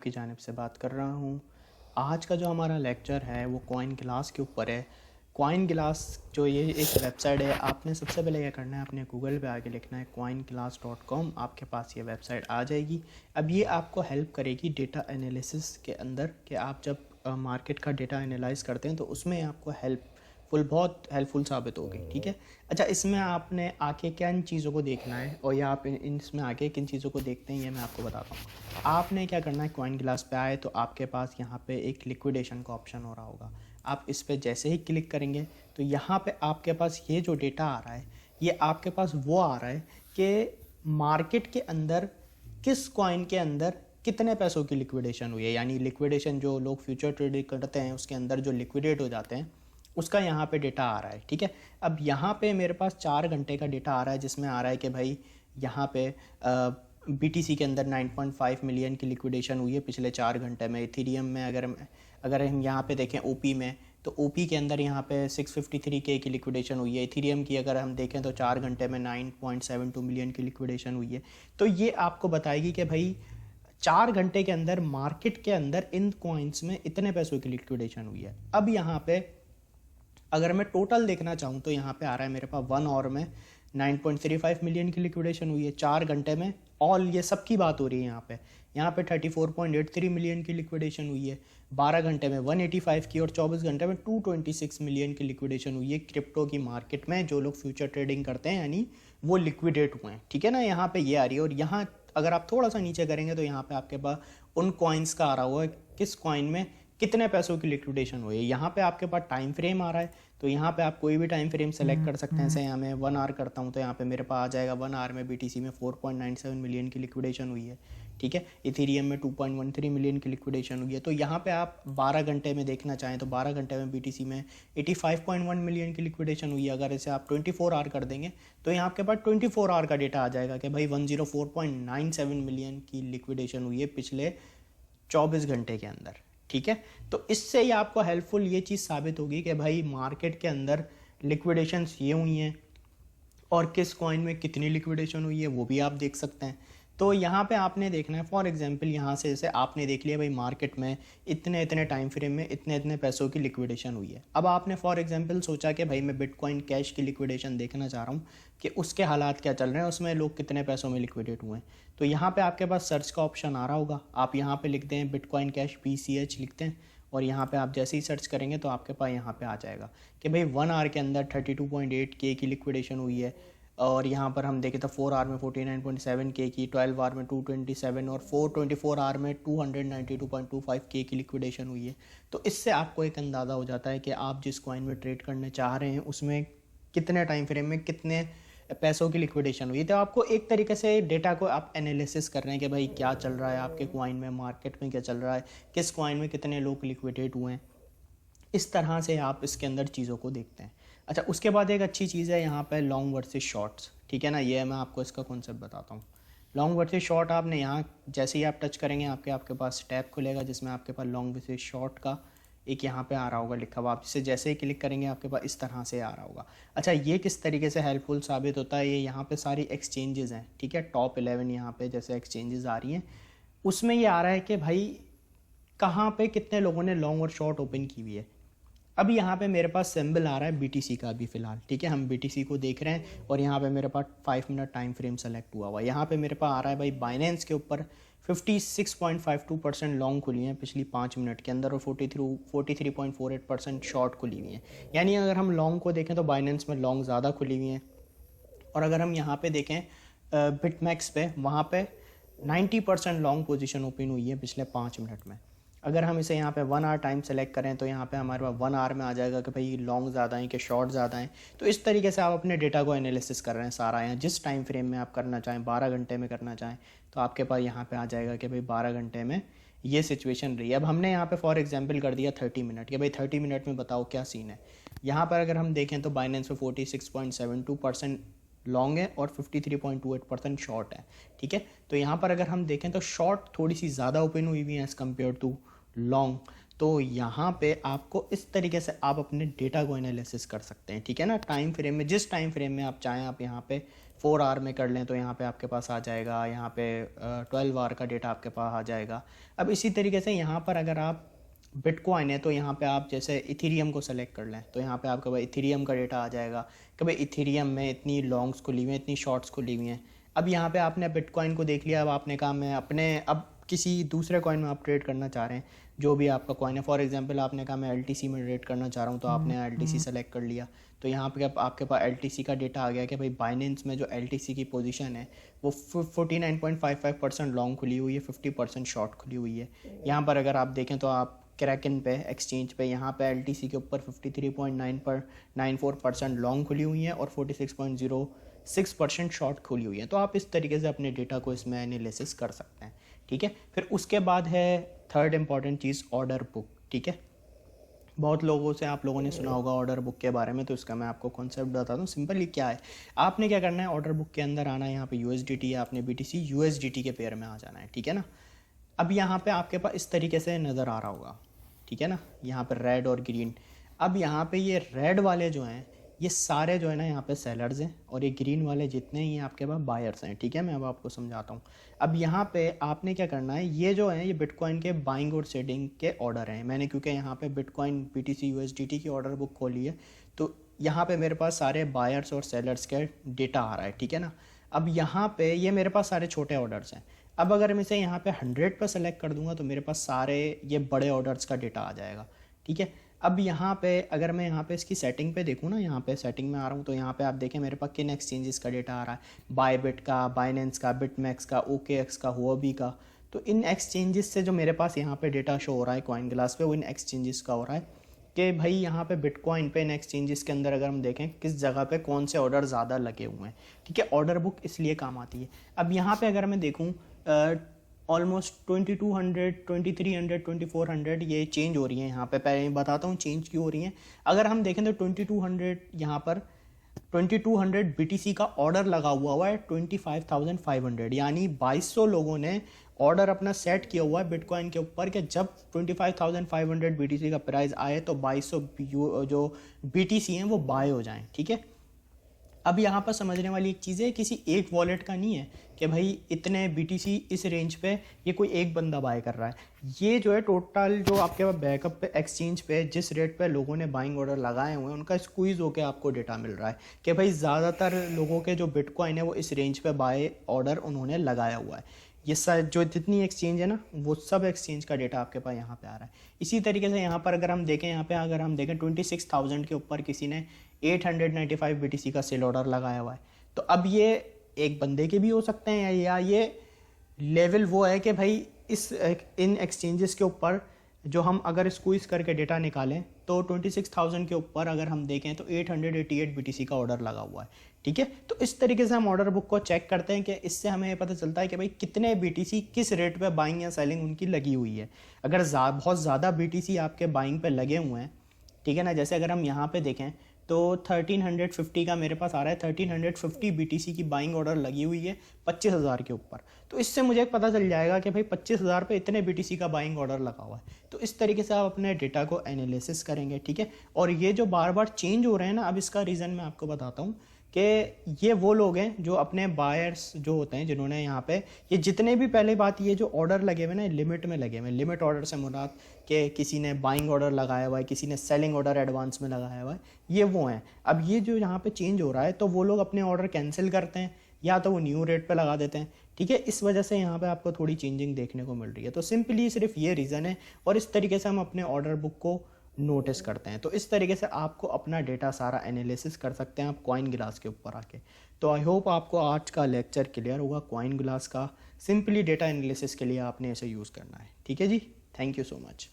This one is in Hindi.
की जानिब से बात कर रहा हूँ। आज का जो हमारा लेक्चर है वो कॉइन ग्लास के ऊपर है। कॉइन ग्लास जो ये एक वेबसाइट है, आपने सबसे पहले क्या करना है, आपने गूगल पे आके लिखना है coinglass.com। आपके पास ये वेबसाइट आ जाएगी। अब ये आपको हेल्प करेगी डेटा एनालिसिस के अंदर कि आप जब मार्केट का डेटा एनालाइज करते हैं तो उसमें आपको बहुत हेल्पफुल साबित होगी। ठीक है। अच्छा, इसमें आपने आके किन चीज़ों को देखना है और या आप इसमें आके किन चीज़ों को देखते हैं ये मैं आपको बताता हूँ। आपने क्या करना है, कॉइन ग्लास पे आए तो आपके पास यहाँ पे एक लिक्विडेशन का ऑप्शन हो रहा होगा। आप इस पर जैसे ही क्लिक करेंगे तो यहाँ पे आपके पास ये जो डेटा आ रहा है ये आपके पास वो आ रहा है कि मार्केट के अंदर किस कॉइन के अंदर कितने पैसों की लिक्विडेशन हुई है। यानी लिक्विडेशन जो लोग फ्यूचर ट्रेडिंग करते हैं उसके अंदर जो लिक्विडेट हो जाते हैं उसका यहाँ पे डेटा आ रहा है। ठीक है। अब यहाँ पे मेरे पास 4 घंटे का डेटा आ रहा है जिसमें आ रहा है कि भाई यहाँ पे BTC के अंदर 9.5 मिलियन की लिक्विडेशन हुई है पिछले 4 घंटे में। इथेरियम में अगर हम यहाँ पे देखें OP में, तो OP के अंदर यहाँ पे 653K की लिक्विडेशन हुई है। इथेरियम की अगर हम देखें तो 4 घंटे में 9.72 मिलियन की लिक्विडेशन हुई है। तो ये आपको बताएगी कि भाई 4 घंटे के अंदर मार्केट के अंदर इन कॉइन्स में इतने पैसों की लिक्विडेशन हुई है। अब यहाँ पे अगर मैं टोटल देखना चाहूँ तो यहाँ पे आ रहा है मेरे पास 1 आवर में 9.35 मिलियन की लिक्विडेशन हुई है। 4 घंटे में ऑल ये सब की बात हो रही है। यहाँ पे 34.83 मिलियन की लिक्विडेशन हुई है। 12 घंटे में 185 की और 24 घंटे में 226 मिलियन की लिक्विडेशन हुई है क्रिप्टो की मार्केट में। जो लोग फ्यूचर ट्रेडिंग करते हैं यानी वो लिक्विडेट हुए हैं। ठीक है ना, यहाँ पे ये आ रही है। और यहाँ अगर आप थोड़ा सा नीचे करेंगे तो यहाँ पे आपके पास उन कॉइन्स का आ रहा हुआ है किस कॉइन में कितने पैसों की लिक्विडेशन हुई है। यहाँ पे आपके पास टाइम फ्रेम आ रहा है तो यहाँ पे आप कोई भी टाइम फ्रेम सेलेक्ट कर सकते हैं। जैसे यहाँ मैं 1 आवर करता हूँ तो यहाँ पे मेरे पास आ जाएगा 1 आवर में BTC में 4.97 मिलियन की लिक्विडेशन हुई है। ठीक है। इथेरियम में 2.13 मिलियन की लिक्विडेशन हुई है। तो यहाँ पे आप 12 घंटे में देखना चाहें तो 12 घंटे में BTC में 85.1 मिलियन की लिक्विडेशन हुई है। अगर इसे आप 24 आवर कर देंगे तो यहाँ आपके पास 24 आवर का डेटा आ जाएगा कि भाई 104.97 मिलियन की लिक्विडेशन हुई है पिछले 24 घंटे के अंदर। ठीक है। तो इससे ही आपको हेल्पफुल ये चीज़ साबित होगी कि भाई मार्केट के अंदर लिक्विडेशंस ये हुई हैं और किस कॉइन में कितनी लिक्विडेशन हुई है वो भी आप देख सकते हैं। तो यहाँ पे आपने देखना है, फॉर एग्जांपल यहाँ से जैसे आपने देख लिया भाई मार्केट में इतने इतने टाइम फ्रेम में इतने इतने पैसों की लिक्विडेशन हुई है। अब आपने फॉर एग्जांपल सोचा कि भाई मैं बिटकॉइन कैश की लिक्विडेशन देखना चाह रहा हूँ कि उसके हालात क्या चल रहे हैं, उसमें लोग कितने पैसों में लिक्विडेट हुए हैं। तो यहाँ पर आपके पास सर्च का ऑप्शन आ रहा होगा। आप यहाँ पर लिखते हैं बिटकॉइन कैश BCH लिखते हैं और यहाँ पे आप जैसे ही सर्च करेंगे तो आपके पास यहाँ पे आ जाएगा कि भाई 1 आवर के अंदर 32.8K की लिक्विडेशन हुई है। और यहाँ पर हम देखें तो 4 आवर में 49.7K की, 12 आवर में 227 और 424 आवर में 292.25K की लिक्विडेशन हुई है। तो इससे आपको एक अंदाज़ा हो जाता है कि आप जिस कॉइन में ट्रेड करने चाह रहे हैं उसमें कितने टाइम फ्रेम में कितने पैसों की लिक्विडेशन हुई। तो आपको एक तरीके से डेटा को आप एनालिसिस कर रहे हैं कि भाई क्या चल रहा है आपके कॉइन में, मार्केट में क्या चल रहा है, किस कॉइन में कितने लोग लिक्विडेट हुए हैं। इस तरह से आप इसके अंदर चीज़ों को देखते हैं। अच्छा, उसके बाद एक अच्छी चीज़ है यहाँ पे लॉन्ग वर्सेस शॉर्ट्स। ठीक है ना, ये मैं आपको इसका कॉन्सेप्ट बताता हूँ। लॉन्ग वर्सेस शॉर्ट आपने यहाँ जैसे ही आप टच करेंगे आपके पास टैब खुलेगा जिसमें आपके पास लॉन्ग वर्सेस शॉर्ट का एक यहाँ पे आ रहा होगा लिखा हुआ। आप इसे जैसे ही क्लिक करेंगे आपके पास इस तरह से आ रहा होगा। अच्छा, ये किस तरीके से हेल्पफुल साबित होता है, ये यहाँ पे सारी एक्सचेंजेस हैं। ठीक है, टॉप 11 यहाँ पे जैसे एक्सचेंजेस आ रही हैं उसमें ये आ रहा है कि भाई कहाँ पे कितने लोगों ने लॉन्ग और शॉर्ट ओपन की हुई है। अब यहाँ पे मेरे पास सिंबल आ रहा है BTC का अभी फ़िलहाल। ठीक है, हम BTC को देख रहे हैं और यहाँ पे मेरे पास 5 मिनट टाइम फ्रेम सेलेक्ट हुआ हुआ है। यहाँ पे मेरे पास आ रहा है भाई बाइनेंस के ऊपर 56.52% लॉन्ग खुली हैं पिछली 5 मिनट के अंदर और 43.48% शॉर्ट खुली हुई हैं। यानी अगर हम लॉन्ग को देखें तो बाइनेंस में लॉन्ग ज़्यादा खुली हुई हैं। और अगर हम यहाँ पे देखें बिटमैक्स पे, वहाँ पे 90% लॉन्ग पोजीशन ओपन हुई है पिछले 5 मिनट में। अगर हम इसे यहाँ पे 1 आवर टाइम सेलेक्ट करें तो यहाँ पे हमारे पास 1 आवर में आ जाएगा कि भाई लॉन्ग ज़्यादा हैं कि शॉर्ट ज़्यादा हैं। तो इस तरीके से आप अपने डेटा को एनालिसिस कर रहे हैं सारा। यहाँ जिस टाइम फ्रेम में आप करना चाहें, 12 घंटे में करना चाहें तो आपके पास यहाँ पे आ जाएगा कि भाई 12 घंटे में ये सिचुएशन रही है। अब हमने यहाँ पे फॉर एग्जांपल कर दिया 30 मिनट कि भाई 30 मिनट में बताओ क्या सीन है। यहाँ पर अगर हम देखें तो बाइनेंस में 46.72% लॉन्ग है और 53.28% शॉर्ट है। ठीक है, तो यहाँ पर अगर हम देखें तो शॉर्ट थोड़ी सी ज़्यादा ओपन हुई हुई है एज़ कम्पेयर टू लॉन्ग। तो यहाँ पे आपको इस तरीके से आप अपने डेटा को एनालिसिस कर सकते हैं, ठीक है ना। टाइम फ्रेम में, जिस टाइम फ्रेम में आप चाहें, आप यहाँ पे 4 आवर में कर लें तो यहाँ पे आपके पास आ जाएगा, यहाँ पे 12 आवर का डेटा आपके पास आ जाएगा। अब इसी तरीके से यहाँ पर अगर आप बिटकॉइन है तो यहाँ पे आप जैसे इथीरियम को सेलेक्ट कर लें तो यहाँ पे आपके पास इथीरियम का डेटा आ जाएगा कि भाई इथीरियम में इतनी लॉन्ग्स खुली हुई हैं, इतनी शॉर्ट्स खुली हुई हैं। अब यहाँ पे आपने बिटकॉइन को देख लिया, अब आपने कहा मैं अपने अब किसी दूसरे कॉइन में आप ट्रेड करना चाह रहे हैं, जो भी आपका कॉइन है। फॉर एग्जांपल आपने कहा मैं एलटीसी में ट्रेड करना चाह रहा हूँ, तो आपने एलटीसी सेलेक्ट कर लिया। तो यहाँ पे अब आपके पास एलटीसी का डेटा आ गया कि भाई बाइनेंस में जो एलटीसी की पोजीशन है वो 49.55% लॉन्ग खुली हुई है, 50% शॉर्ट खुली हुई है। यहाँ पर अगर आप देखें तो आप क्रैकन पे, एक्सचेंज पे, यहाँ पे एलटीसी के ऊपर 53.94% लॉन्ग खुली हुई है और 46.06% शॉर्ट खुली हुई है। तो आप इस तरीके से अपने डेटा को इसमें एनालिसिस कर सकते हैं, ठीक है। फिर उसके बाद है थर्ड इंपॉर्टेंट चीज़, ऑर्डर बुक, ठीक है। बहुत लोगों से आप लोगों ने सुना होगा ऑर्डर बुक के बारे में, तो इसका मैं आपको कॉन्सेप्ट बताता हूँ। सिंपली क्या है, आपने क्या करना है, ऑर्डर बुक के अंदर आना है, यहाँ पे यूएसडीटी या आपने बीटीसी यूएसडीटी के पेयर में आ जाना है, ठीक है ना। अब यहाँ पे आपके पास इस तरीके से नज़र आ रहा होगा, ठीक है ना, यहाँ पर रेड और ग्रीन। अब यहाँ पे ये रेड वाले जो हैं ये सारे जो है ना यहाँ पे सेलर्स हैं, और ये ग्रीन वाले जितने ही आपके पास बायर्स हैं, ठीक है। मैं अब आपको समझाता हूँ। अब यहाँ पे आपने क्या करना है, ये जो है ये बिटकॉइन के बाइंग और सेलिंग के ऑर्डर हैं। मैंने क्योंकि यहाँ पे बिटकॉइन बीटीसी यूएसडीटी की ऑर्डर बुक खोली है, तो यहाँ पे मेरे पास सारे बायर्स और सेलर्स के डेटा आ रहा है, ठीक है ना। अब यहाँ पे ये मेरे पास सारे छोटे ऑर्डर्स हैं। अब अगर मैं इसे यहाँ पे 100 पर सेलेक्ट कर दूंगा तो मेरे पास सारे ये बड़े ऑर्डर्स का डेटा आ जाएगा, ठीक है। अब यहाँ पे अगर मैं यहाँ पे इसकी सेटिंग पे देखूँ ना, यहाँ पे सेटिंग में आ रहा हूँ, तो यहाँ पे आप देखें मेरे पास किन एक्सचेंजेस का डेटा आ रहा है, बायबिट का, बाइनेंस का, बिटमैक्स का, ओकेएक्स का, हुओबी का। तो इन एक्सचेंजेस से जो मेरे पास यहाँ पे डेटा शो हो रहा है कॉइन ग्लास पे, वो इन एक्सचेंजेस का हो रहा है कि भाई यहाँ पे बिटकॉइन पे इन एक्सचेंजेस के अंदर अगर हम देखें किस जगह पे कौन से ऑर्डर ज़्यादा लगे हुए हैं, ठीक है। ऑर्डर बुक इसलिए काम आती है। अब यहाँ पे अगर मैं देखूँ ऑलमोस्ट 2200, 2300, 2400 ये चेंज हो रही है यहाँ पे। पहले बताता हूँ चेंज क्यों हो रही हैं। अगर हम देखें तो 2200 यहाँ पर 2200 बीटीसी का ऑर्डर लगा हुआ है 25,500, यानी 2200 लोगों ने ऑर्डर अपना सेट किया हुआ है बिटकॉइन के ऊपर कि जब 25,500 बीटीसी का प्राइस आए तो 2200 जो बीटीसी हैं वो बाय हो जाएं, ठीक है। अब यहाँ पर समझने वाली एक चीज़ है, किसी एक वॉलेट का नहीं है कि भाई इतने बीटीसी इस रेंज पे ये कोई एक बंदा बाय कर रहा है। ये जो है टोटल जो आपके पास बैकअप पे, एक्सचेंज पे जिस रेट पे लोगों ने बाइंग ऑर्डर लगाए हुए हैं उनका स्क्वीज़ होकर आपको डेटा मिल रहा है कि भाई ज़्यादातर लोगों के जो बिटकॉइन है वो इस रेंज पे बाय ऑर्डर उन्होंने लगाया हुआ है। ये सब जो जितनी एक्सचेंज है ना वो सब एक्सचेंज का डेटा आपके पास यहाँ पे आ रहा है। इसी तरीके से यहाँ पर अगर हम देखें, यहाँ पे अगर हम देखें 26,000 के ऊपर किसी ने 895 बीटीसी का सेल ऑर्डर लगाया हुआ है। तो अब ये एक बंदे के भी हो सकते हैं, या ये लेवल वो है कि भाई इस इन एक्सचेंजेस के ऊपर जो हम अगर स्क्वीज करके डेटा निकालें तो 26,000 के ऊपर अगर हम देखें तो 888 बीटीसी का ऑर्डर लगा हुआ है, ठीक है। तो इस तरीके से हम ऑर्डर बुक को चेक करते हैं कि इससे हमें ये पता चलता है कि भाई कितने बीटीसी किस रेट पे बाइंग या सेलिंग उनकी लगी हुई है। अगर बहुत ज़्यादा बीटीसी आपके बाइंग पे लगे हुए हैं, ठीक है ना, जैसे अगर हम यहाँ पे देखें तो 1350 का मेरे पास आ रहा है, 1350 बीटीसी की बाइंग ऑर्डर लगी हुई है 25,000 के ऊपर। तो इससे मुझे पता चल जाएगा कि भाई 25,000 पे इतने बीटीसी का बाइंग ऑर्डर लगा हुआ है। तो इस तरीके से आप अपने डेटा को एनालिसिस करेंगे, ठीक है। और ये जो बार बार चेंज हो रहे हैं ना, अब इसका रीज़न मैं आपको बताता हूँ कि ये वो लोग हैं जो अपने बायर्स जो होते हैं जिन्होंने यहाँ पे ये जितने भी, पहले बात ये जो ऑर्डर लगे हुए ना लिमिट में लगे हुए, लिमिट ऑर्डर से मुराद कि किसी ने बाइंग ऑर्डर लगाया हुआ है, किसी ने सेलिंग ऑर्डर एडवांस में लगाया हुआ है, ये वो हैं। अब ये जो यहाँ पे चेंज हो रहा है तो वो लोग अपने ऑर्डर कैंसिल करते हैं या तो वो न्यू रेट पे लगा देते हैं, ठीक है। इस वजह से यहाँ पे आपको थोड़ी चेंजिंग देखने को मिल रही है। तो सिंपली सिर्फ ये रीज़न है, और इस तरीके से हम अपने ऑर्डर बुक को नोटिस करते हैं। तो इस तरीके से आपको अपना डेटा सारा एनालिसिस कर सकते हैं आप कॉइन ग्लास के ऊपर आके। तो आई होप आपको आज का लेक्चर क्लियर होगा कॉइन ग्लास का। सिंपली डेटा एनालिसिस के लिए आपने इसे यूज़ करना है, ठीक है जी। Thank you so much.